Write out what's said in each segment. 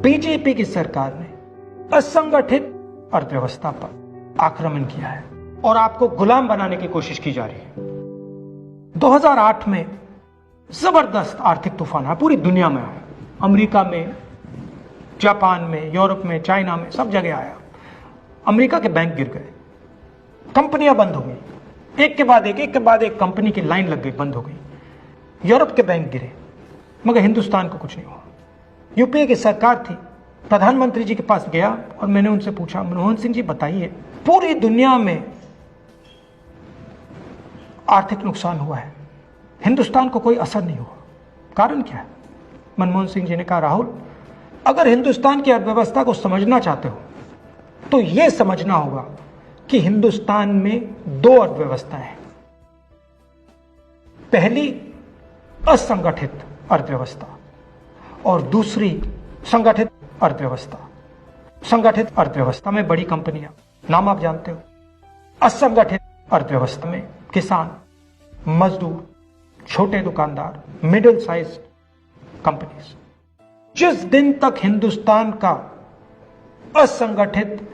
BJP की सरकार ने असंगठित अर्थव्यवस्था पर आक्रमण किया है और आपको गुलाम बनाने की कोशिश की जा रही है। 2008 में जबरदस्त आर्थिक तूफान आया, पूरी दुनिया में आया, अमेरिका में, जापान में, यूरोप में, चाइना में, सब जगह आया। अमेरिका के बैंक गिर गए, कंपनियां बंद हो गई, एक के बाद एक कंपनी की लाइन लग गई, बंद हो गई। यूरोप के बैंक गिरे, मगर हिंदुस्तान को कुछ नहीं हुआ। यूपीए की सरकार थी, प्रधानमंत्री जी के पास गया और मैंने उनसे पूछा, मनमोहन सिंह जी बताइए, पूरी दुनिया में आर्थिक नुकसान हुआ है, हिंदुस्तान को कोई असर नहीं हुआ, कारण क्या है? मनमोहन सिंह जी ने कहा, राहुल, अगर हिंदुस्तान की अर्थव्यवस्था को समझना चाहते हो तो यह समझना होगा कि हिंदुस्तान में दो अर्थव्यवस्थाएं हैं। पहली असंगठित अर्थव्यवस्था और दूसरी संगठित अर्थव्यवस्था। संगठित अर्थव्यवस्था में बड़ी कंपनियां, नाम आप जानते हो। असंगठित अर्थव्यवस्था में किसान, मजदूर, छोटे दुकानदार, मिडिल साइज कंपनीज। जिस दिन तक हिंदुस्तान का असंगठित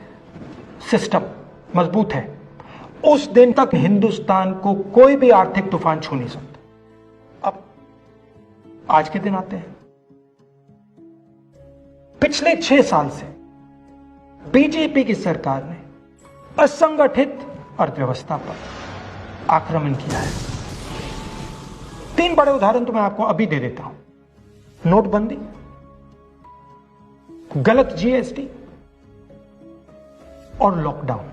सिस्टम मजबूत है, उस दिन तक हिंदुस्तान को कोई भी आर्थिक तूफान छू नहीं सकता। अब आज के दिन आते हैं। पिछले 6 साल से बीजेपी की सरकार ने असंगठित अर्थव्यवस्था पर आक्रमण किया है। 3 बड़े उदाहरण तो मैं आपको अभी दे देता हूं। नोटबंदी, गलत जीएसटी और लॉकडाउन।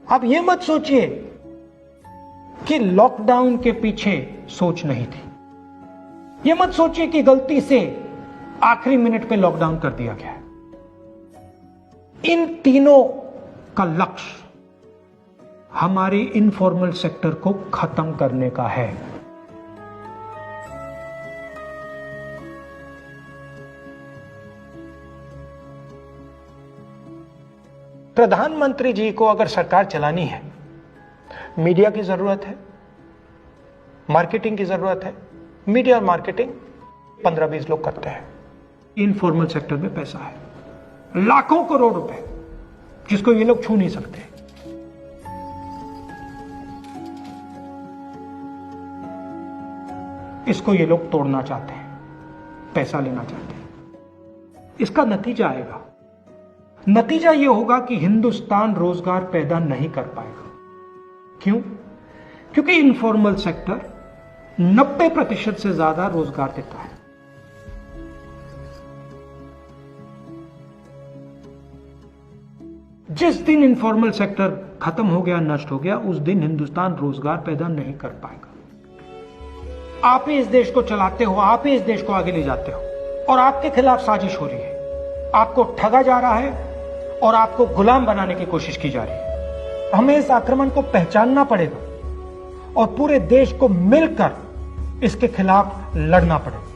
आप यह मत सोचिए कि लॉकडाउन के पीछे सोच नहीं थी। यह मत सोचिए कि गलती से आखिरी मिनट पे लॉकडाउन कर दिया गया है। इन तीनों का लक्ष्य हमारे इनफॉर्मल सेक्टर को खत्म करने का है। प्रधानमंत्री जी को अगर सरकार चलानी है, मीडिया की जरूरत है, मार्केटिंग की जरूरत है। मीडिया और मार्केटिंग 15-20 लोग करते हैं। इनफॉर्मल सेक्टर में पैसा है, लाखों करोड़ रुपए, जिसको ये लोग छू नहीं सकते। इसको ये लोग तोड़ना चाहते हैं, पैसा लेना चाहते हैं। इसका नतीजा आएगा। नतीजा यह होगा कि हिंदुस्तान रोजगार पैदा नहीं कर पाएगा। क्यों? क्योंकि इनफॉर्मल सेक्टर 90% से ज्यादा रोजगार देता है। जिस दिन इनफॉर्मल सेक्टर खत्म हो गया, नष्ट हो गया, उस दिन हिंदुस्तान रोजगार पैदा नहीं कर पाएगा। आप ही इस देश को चलाते हो, आप ही इस देश को आगे ले जाते हो, और आपके खिलाफ साजिश हो रही है। आपको ठगा जा रहा है और आपको गुलाम बनाने की कोशिश की जा रही है। हमें इस आक्रमण को पहचानना पड़ेगा और पूरे देश को मिलकर इसके खिलाफ लड़ना पड़ेगा।